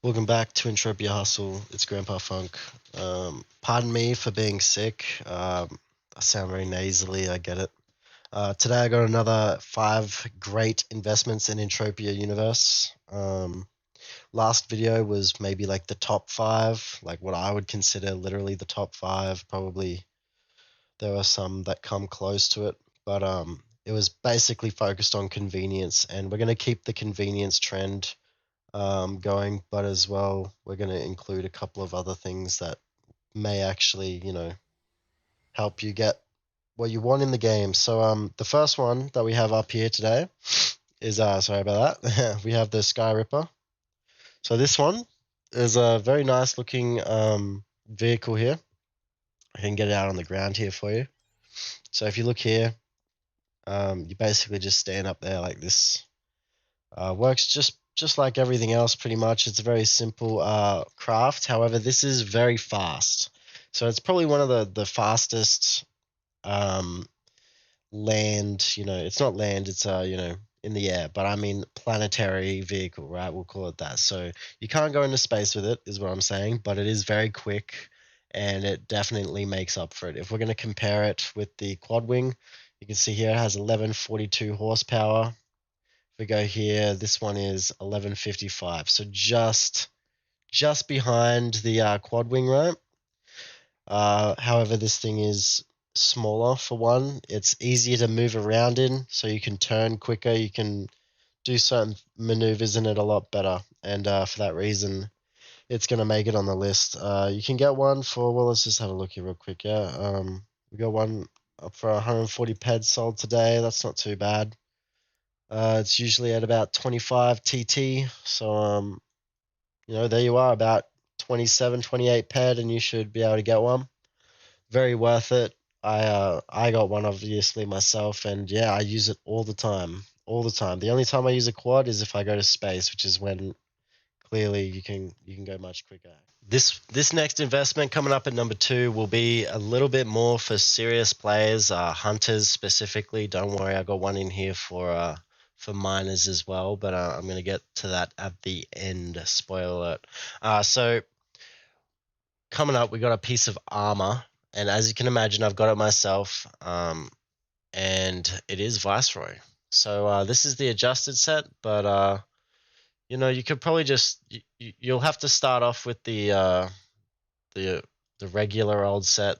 Welcome back to Entropia Hustle. It's Grandpa Funk. Pardon me for being sick. I sound very nasally, I get it. Today I got another 5 great investments in Entropia Universe. Last video was maybe like the top 5, like what I would consider literally the top 5. Probably there are some that come close to it, but it was basically focused on convenience, and we're going to keep the convenience trend going, but as well, we're going to include a couple of other things that may actually, help you get what you want in the game. So, the first one that we have up here today is, sorry about that, we have the Skyripper. So this one is a very nice looking vehicle here. I can get it out on the ground here for you. So if you look here, you basically just stand up there like this. Works just like everything else, pretty much. It's a very simple craft. However, this is very fast. So it's probably one of the fastest land. It's not land. It's in the air. But I mean planetary vehicle, right? We'll call it that. So you can't go into space with it, is what I'm saying. But it is very quick, and it definitely makes up for it. If we're going to compare it with the quad wing, you can see here it has 1142 horsepower. If we go here, this one is 1155. So just behind the quad wing, right? However, this thing is smaller for one. It's easier to move around in, so you can turn quicker. You can do certain maneuvers in it a lot better. And for that reason, it's going to make it on the list. You can get one for, well, let's just have a look here real quick. Yeah, we got one up for 140 peds sold today. That's not too bad. It's usually at about 25 TT. So, there you are, about 27, 28 ped, and you should be able to get one. Very worth it. I got one obviously myself, and yeah, I use it all the time. All the time. The only time I use a quad is if I go to space, which is when clearly you can go much quicker. This next investment coming up at number 2 will be a little bit more for serious players, hunters specifically. Don't worry, I got one in here for miners as well, but I'm going to get to that at the end. Spoiler alert. So coming up, we got a piece of armor, and as you can imagine, I've got it myself, and it is Viceroy. So this is the adjusted set, but you could probably you'll have to start off with the regular old set,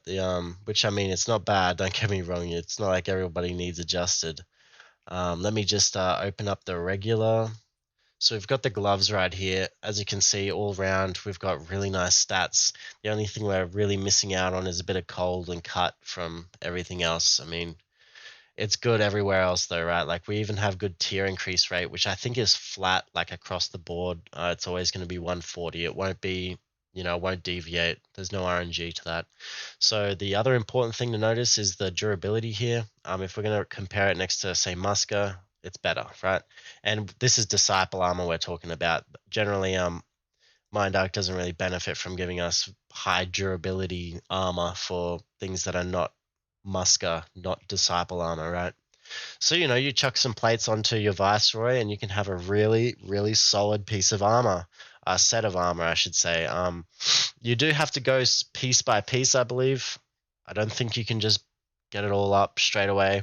which I mean, it's not bad. Don't get me wrong. It's not like everybody needs adjusted. Let me just open up the regular. So we've got the gloves right here. As you can see, all round, we've got really nice stats. The only thing we're really missing out on is a bit of cold and cut from everything else. I mean, it's good everywhere else though, right? Like we even have good tier increase rate, which I think is flat, like across the board. It's always going to be 140. It won't be, it won't deviate. There's no RNG to that. So the other important thing to notice is the durability here. If we're going to compare it next to, say, Muska, it's better, right? And this is Disciple armor we're talking about. Generally, Mind Arc doesn't really benefit from giving us high durability armor for things that are not Muska, not Disciple armor, right? So, you chuck some plates onto your Viceroy and you can have a really, really solid piece of armor, a set of armor, I should say. You do have to go piece by piece, I believe. I don't think you can just get it all up straight away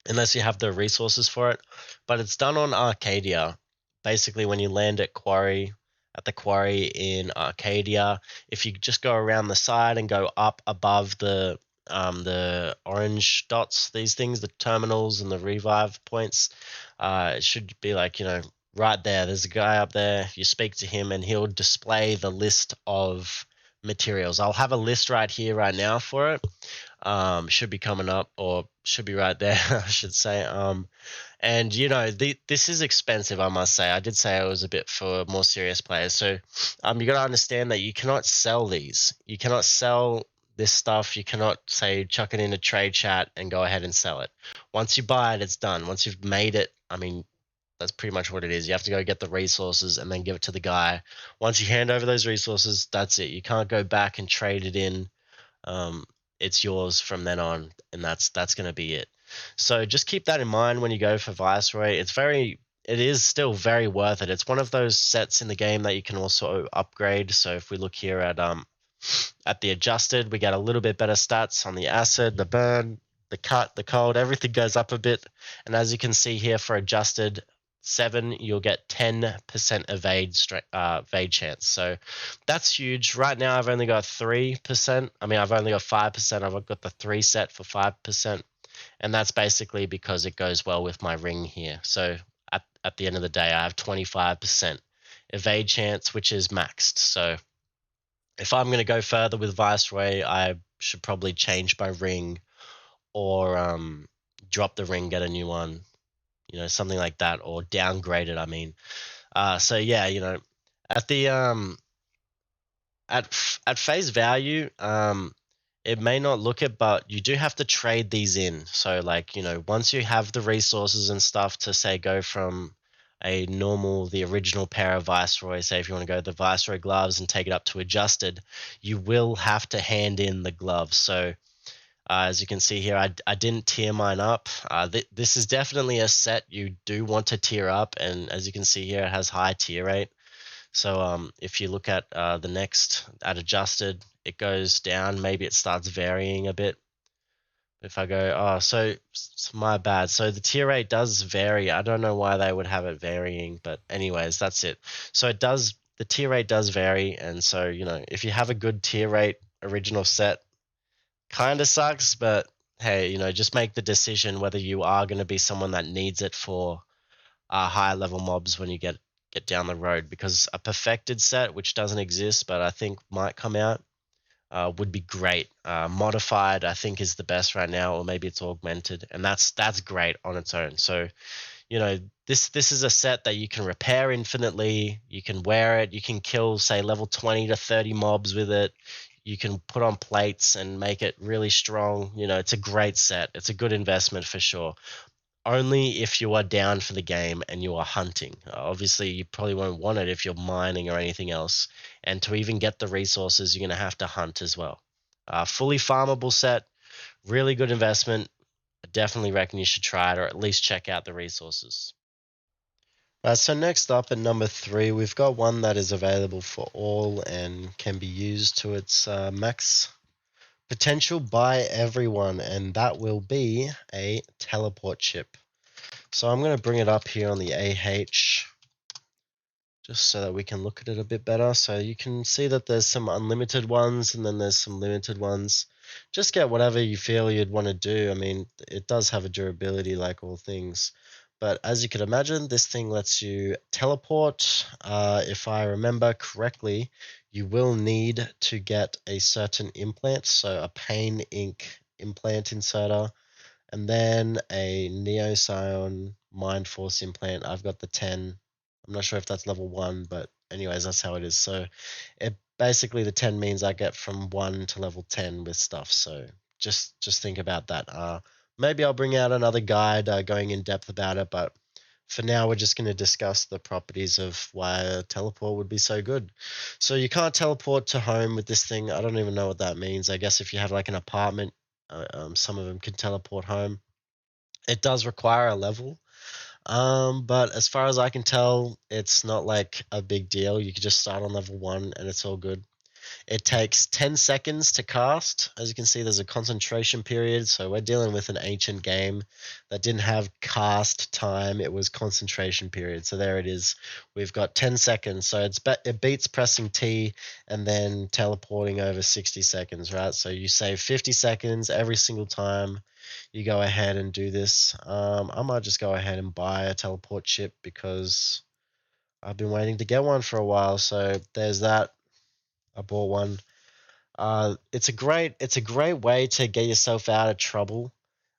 unless you have the resources for it. But it's done on Arcadia. Basically, when you land at the quarry in Arcadia, if you just go around the side and go up above the orange dots, these things, the terminals and the revive points, it should be like, right there. There's a guy up there. You speak to him and he'll display the list of materials. I'll have a list right here, right now for it. Should be coming up, or should be right there, I should say. And this is expensive, I must say. I did say it was a bit for more serious players. So, you got to understand that you cannot sell these. You cannot sell this stuff. You cannot say chuck it in a trade chat and go ahead and sell it. Once you buy it, it's done. Once you've made it, I mean, that's pretty much what it is. You have to go get the resources and then give it to the guy. Once you hand over those resources, that's it. You can't go back and trade it in. It's yours from then on, and that's going to be it. So just keep that in mind when you go for Viceroy. It's very it is still very worth it. It's one of those sets in the game that you can also upgrade. So if we look here at the adjusted, we get a little bit better stats on the acid, the burn, the cut, the cold, everything goes up a bit. And as you can see here for adjusted 7, you'll get 10% evade chance. So that's huge. Right now I've only got 3%. I mean, I've only got 5%. I've got the 3 set for 5%. And that's basically because it goes well with my ring here. So at the end of the day, I have 25% evade chance, which is maxed. So if I'm going to go further with Viceroy, I should probably change my ring or drop the ring, get a new one, something like that, or downgrade it. I mean, so yeah, at the at face value, it may not look it, but you do have to trade these in. So like, once you have the resources and stuff to say go from the original pair of Viceroy, say if you want to go the Viceroy gloves and take it up to adjusted, you will have to hand in the gloves. So as you can see here, I didn't tier mine up. This is definitely a set you do want to tier up, and as you can see here, it has high tier rate. So if you look at the next at adjusted, it goes down. Maybe it starts varying a bit. If I go, so it's my bad. So the tier rate does vary. I don't know why they would have it varying, but anyways, that's it. So the tier rate does vary. And so, if you have a good tier rate original set, kind of sucks, but hey, just make the decision whether you are going to be someone that needs it for higher level mobs when you get down the road, because a perfected set, which doesn't exist but I think might come out, would be great. Modified, I think, is the best right now, or maybe it's augmented, and that's great on its own. So this is a set that you can repair infinitely. You can wear it. You can kill, say, level 20 to 30 mobs with it. You can put on plates and make it really strong. It's a great set. It's a good investment for sure. Only if you are down for the game and you are hunting. Obviously, you probably won't want it if you're mining or anything else. And to even get the resources, you're going to have to hunt as well. Fully farmable set, really good investment. I definitely reckon you should try it, or at least check out the resources. So next up at number 3, we've got one that is available for all and can be used to its max potential by everyone, and that will be a teleport chip. So I'm going to bring it up here on the AH just so that we can look at it a bit better. So you can see that there's some unlimited ones and then there's some limited ones. Just get whatever you feel you'd want to do. I mean, it does have a durability like all things. But as you can imagine, this thing lets you teleport. If I remember correctly, you will need to get a certain implant, so a pain ink implant inserter, and then a Neo Scion Mind Force implant. I've got the 10. I'm not sure if that's level 1, but anyways, that's how it is. So it basically, the 10 means I get from 1 to level 10 with stuff. So just think about that. Maybe I'll bring out another guide going in depth about it, but for now we're just going to discuss the properties of why a teleport would be so good. So you can't teleport to home with this thing. I don't even know what that means. I guess if you have like an apartment, some of them can teleport home. It does require a level, but as far as I can tell, it's not like a big deal. You could just start on level 1 and it's all good. It takes 10 seconds to cast. As you can see, there's a concentration period. So we're dealing with an ancient game that didn't have cast time. It was concentration period. So there it is. We've got 10 seconds. So it beats pressing T and then teleporting over 60 seconds, right? So you save 50 seconds every single time you go ahead and do this. I might just go ahead and buy a teleport chip because I've been waiting to get one for a while. So there's that. I bought one. It's a great way to get yourself out of trouble.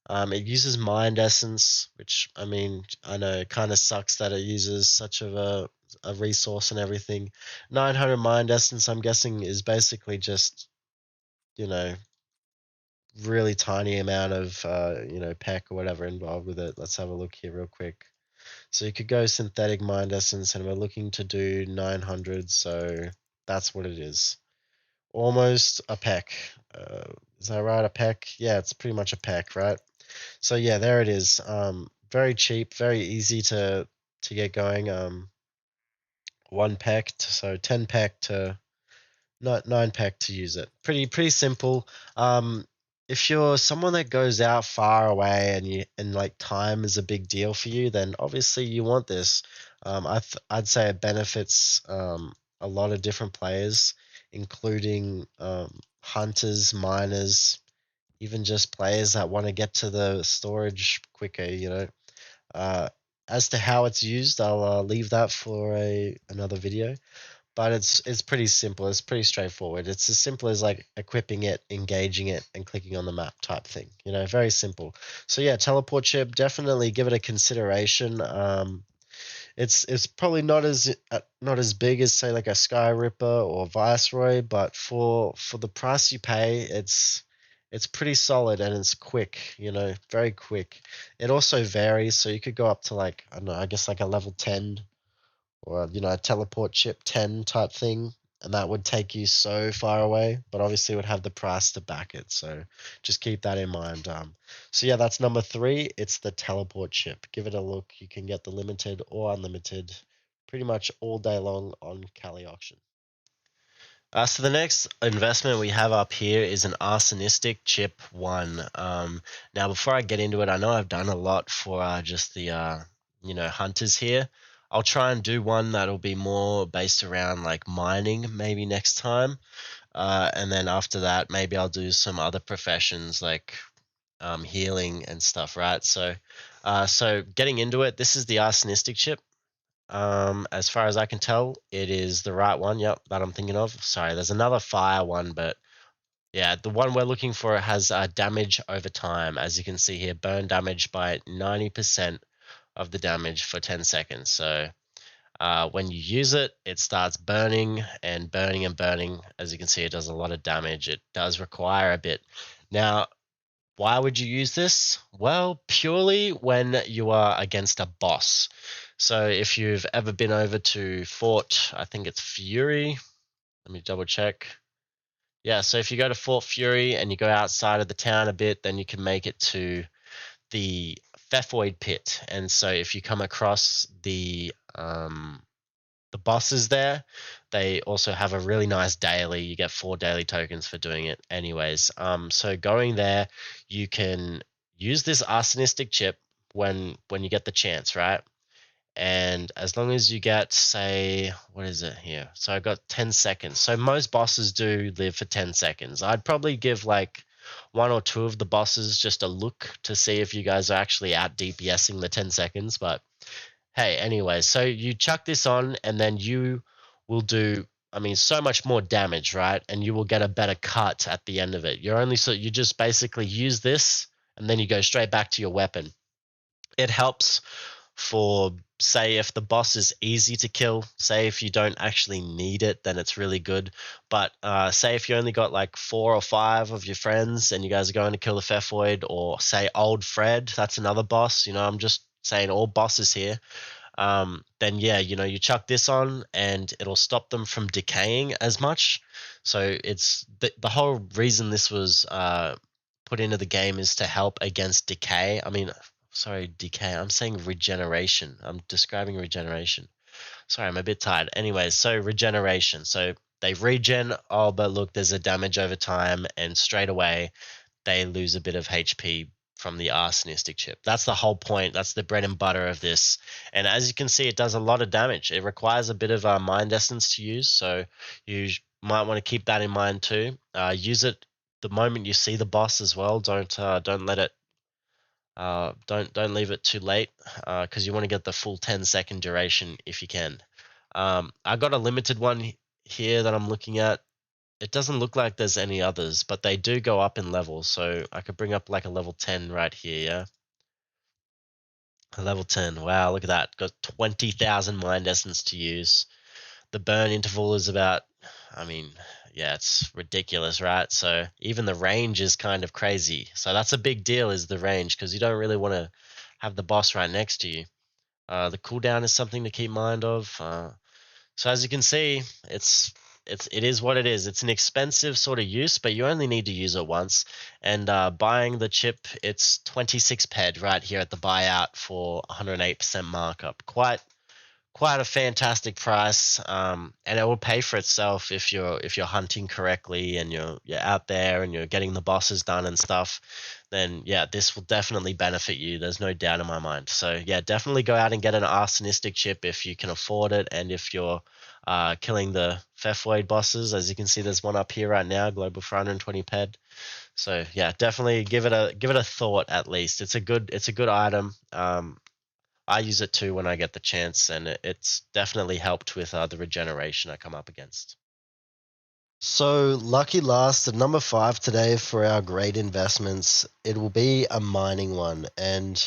It uses mind essence, which I mean, I know it kind of sucks that it uses such of a resource and everything. 900 mind essence, I'm guessing, is basically just, really tiny amount of, pack or whatever involved with it. Let's have a look here real quick. So you could go synthetic mind essence, and we're looking to do 900, so that's what it is. Almost a peck. Is that right? A peck? Yeah, it's pretty much a peck, right? So yeah, there it is. Very cheap, very easy to to get going. 1 pect, so 10 pect to not 9 pect to use it. Pretty simple. If you're someone that goes out far away and like time is a big deal for you, then obviously you want this. I'd say it benefits a lot of different players, including hunters, miners, even just players that want to get to the storage quicker. Uh, as to how it's used, I'll leave that for another video. But it's pretty simple. It's pretty straightforward. It's as simple as like equipping it, engaging it, and clicking on the map type thing. Very simple. So yeah, teleport chip, definitely give it a consideration. It's probably not as big as say like a Skyripper or Viceroy, but for the price you pay, it's pretty solid and it's quick. Very quick. It also varies, so you could go up to like I don't know, I guess like a level 10 or a teleport chip 10 type thing, and that would take you so far away, but obviously would have the price to back it, so just keep that in mind. So yeah, that's number 3. It's the teleport chip. Give it a look. You can get the limited or unlimited pretty much all day long on Kali auction. So the next investment we have up here is an Arsonistic Chip 1. Now, before I get into it, I know I've done a lot for just the hunters here. I'll try and do one that'll be more based around like mining maybe next time. And then after that, maybe I'll do some other professions like healing and stuff, right? So getting into it, this is the Arsonistic Chip. As far as I can tell, it is the right one. Yep, that I'm thinking of. Sorry, there's another fire one, but yeah, the one we're looking for has damage over time. As you can see here, burn damage by 90% of the damage for 10 seconds. So when you use it, it starts burning and burning and burning. As you can see, it does a lot of damage. It does require a bit. Now, why would you use this? Well, purely when you are against a boss. So if you've ever been over to Fort, I think it's Fury. Let me double check. Yeah, so if you go to Fort Fury and you go outside of the town a bit, then you can make it to the Pfeffoid Pit. And so if you come across the bosses there, they also have a really nice daily. You get 4 daily tokens for doing it anyways. So going there, you can use this Arsonistic Chip when you get the chance, right? And as long as you get, say, what is it here? So I got 10 seconds. So most bosses do live for 10 seconds. I'd probably give like 1 or 2 of the bosses just a look to see if you guys are actually out DPSing the 10 seconds, but hey, anyway, so you chuck this on and then you will do, so much more damage, right? And you will get a better cut at the end of it. You just basically use this and then you go straight back to your weapon. It helps for, say, if the boss is easy to kill, say if you don't actually need it, then it's really good. But say if you only got like 4 or 5 of your friends and you guys are going to kill the Pfeffoid, or say Old Fred, that's another boss. I'm just saying all bosses here. Then yeah, you chuck this on and it'll stop them from decaying as much. So it's the whole reason this was put into the game is to help against decay. Sorry, decay. I'm saying regeneration. I'm describing regeneration. Sorry, I'm a bit tired. Anyways, so regeneration. So they regen. Oh, but look, there's a damage over time, and straight away they lose a bit of HP from the Arsonistic Chip. That's the whole point. That's the bread and butter of this. And as you can see, it does a lot of damage. It requires a bit of mind essence to use, so you might want to keep that in mind too. Use it the moment you see the boss as well. Don't let it. Don't leave it too late, because you want to get the full 10-second duration if you can. I got a limited one here that I'm looking at. It doesn't look like there's any others, but they do go up in levels. So I could bring up like a level 10 right here, yeah? A level 10. Wow, look at that. Got 20,000 mind essence to use. The burn interval is about, yeah, it's ridiculous, right? So even the range is kind of crazy. So that's a big deal, is the range, because you don't really want to have the boss right next to you. The cooldown is something to keep mind of. So as you can see, it is what it is. It's an expensive sort of use, but you only need to use it once. And buying the chip, it's 26 ped right here at the buyout for 108% markup. Quite quite a fantastic price, and it will pay for itself if you're hunting correctly and you're out there and you're getting the bosses done and stuff. Then yeah, this will definitely benefit you. There's no doubt in my mind. So yeah, definitely go out and get an Arsonistic Chip if you can afford it, and if you're killing the Fefoid bosses. As you can see, there's one up here right now, global for 120 ped. So yeah, definitely give it a thought at least. It's a good item. I use it too when I get the chance, and it's definitely helped with the regeneration I come up against. So, lucky last, at number 5 today for our great investments, it will be a mining one, and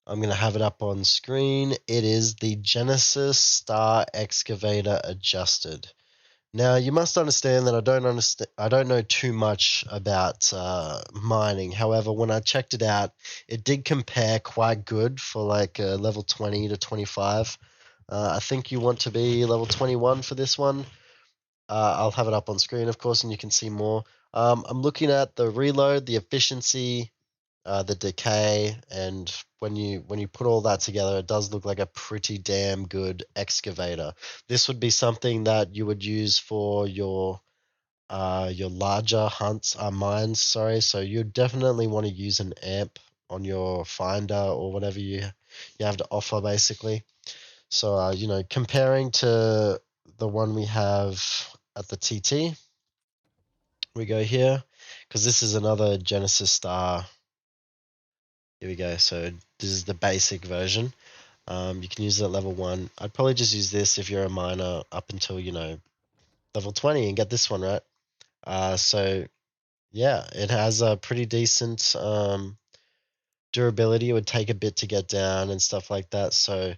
I'm going to have it up on screen. It is the Genesis Star Excavator Adjusted. Now, you must understand that I don't know too much about mining. However, when I checked it out, it did compare quite good for like level 20 to 25. I think you want to be level 21 for this one. I'll have it up on screen, of course, and you can see more. I'm looking at the reload, the efficiency, the decay, and when you put all that together, it does look like a pretty damn good excavator. This would be something that you would use for your larger hunts, mines. Sorry, so you definitely want to use an amp on your finder or whatever you have to offer, basically. So comparing to the one we have at the TT, we go here because this is another Genesis Star. Here we go. So this is the basic version. You can use it at level 1. I'd probably just use this if you're a miner up until, level 20 and get this one, right? So, yeah, it has a pretty decent durability. It would take a bit to get down and stuff like that. So,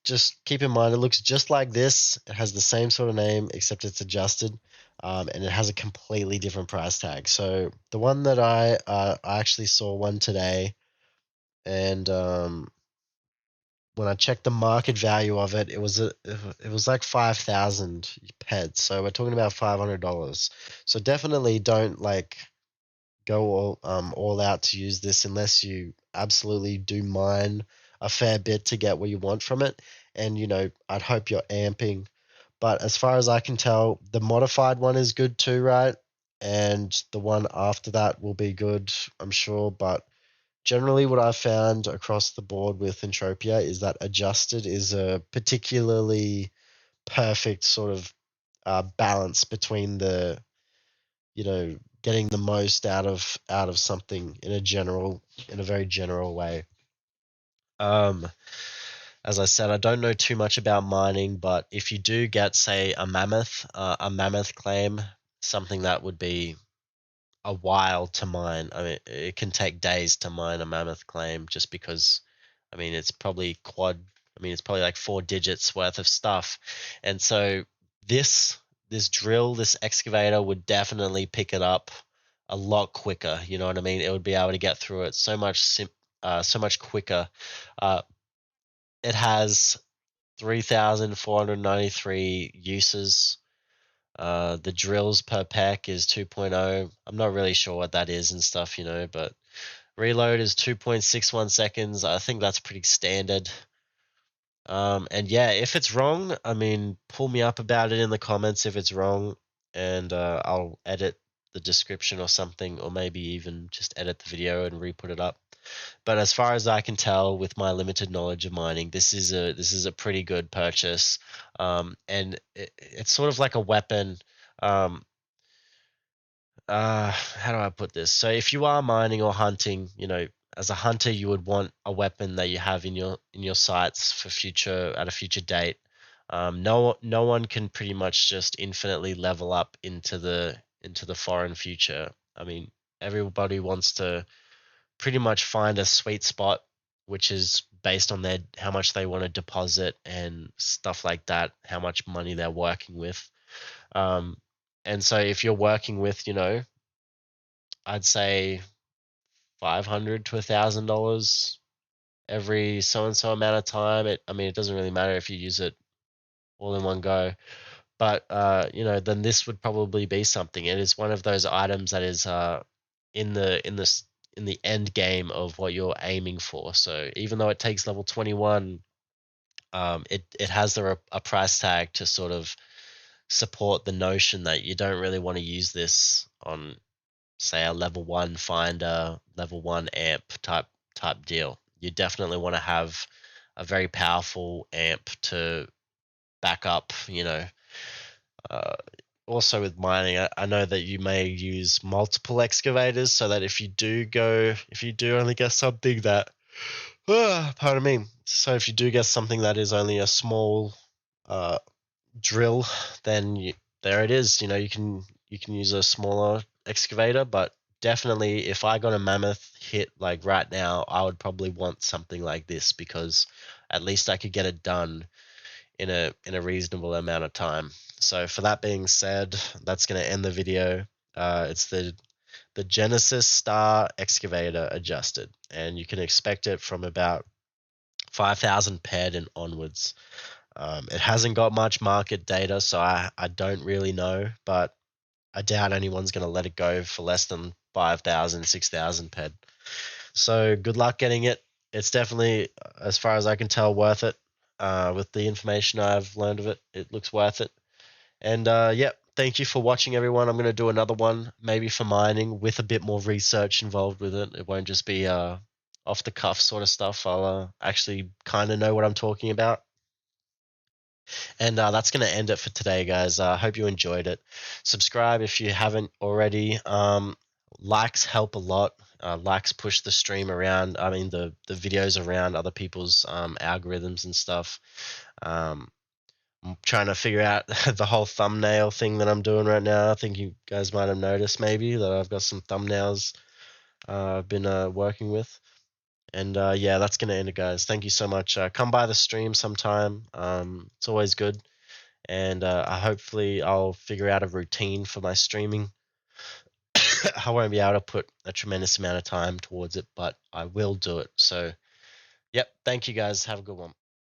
just keep in mind, it looks just like this. It has the same sort of name, except it's adjusted. And it has a completely different price tag. So the one that I actually saw one today, and when I checked the market value of it, it was like 5,000 pets. So we're talking about $500. So definitely don't like go all out to use this unless you absolutely do mine a fair bit to get what you want from it. And I'd hope you're amping. But as far as I can tell, the modified one is good too, right? And the one after that will be good, I'm sure. But generally, what I've found across the board with Entropia is that adjusted is a particularly perfect sort of balance between the getting the most out of something in a very general way. Um, as I said, I don't know too much about mining, but if you do get, say, a mammoth claim, something that would be a while to mine. I mean, it can take days to mine a mammoth claim just because, I mean, it's probably it's probably like 4 digits worth of stuff. And so this excavator would definitely pick it up a lot quicker. You know what I mean? It would be able to get through it so much quicker. Uh, it has 3,493 uses. The drills per pack is 2.0. I'm not really sure what that is and stuff, but reload is 2.61 seconds. I think that's pretty standard. And yeah, if it's wrong, I mean, pull me up about it in the comments if it's wrong, and I'll edit the description or something, or maybe even just edit the video and re-put it up. But as far as I can tell, with my limited knowledge of mining, this is a pretty good purchase, and it's sort of like a weapon. How do I put this? So if you are mining or hunting, as a hunter, you would want a weapon that you have in your sights for future at a future date. No one can pretty much just infinitely level up into the foreign future. I mean, everybody wants to pretty much find a sweet spot, which is based on their how much they want to deposit and stuff like that, how much money they're working with. Um, and so if you're working with, I'd say 500 to $1,000 every so and so amount of time. It doesn't really matter if you use it all in one go, but then this would probably be something. It is one of those items that is in the end game of what you're aiming for. So even though it takes level 21, it has a price tag to sort of support the notion that you don't really want to use this on, say, a level 1 finder, level 1 amp type deal. You definitely want to have a very powerful amp to back up, uh, also with mining, I know that you may use multiple excavators so that if you do only get something that, pardon me, so if you do get something that is only a small uh, drill, then there it is. You can use a smaller excavator, but definitely if I got a mammoth hit like right now, I would probably want something like this because at least I could get it done in a reasonable amount of time. So for that being said, that's going to end the video. It's the Genesis Star Excavator adjusted, and you can expect it from about 5,000 ped and onwards. It hasn't got much market data, so I don't really know, but I doubt anyone's going to let it go for less than 5,000, 6,000 ped. So good luck getting it. It's definitely, as far as I can tell, worth it. With the information I've learned of it, it looks worth it. And yep, thank you for watching, everyone. I'm going to do another one, maybe for mining, with a bit more research involved with it. It won't just be off the cuff sort of stuff. I'll actually kind of know what I'm talking about. And that's going to end it for today, guys. I hope you enjoyed it. Subscribe if you haven't already. Likes help a lot. Likes push the stream around. I mean, the videos around other people's algorithms and stuff. I'm trying to figure out the whole thumbnail thing that I'm doing right now. I think you guys might have noticed maybe that I've got some thumbnails I've been working with. And yeah, that's going to end it, guys. Thank you so much. Come by the stream sometime. It's always good. And hopefully I'll figure out a routine for my streaming. I won't be able to put a tremendous amount of time towards it, but I will do it. So, yep. Thank you, guys. Have a good one.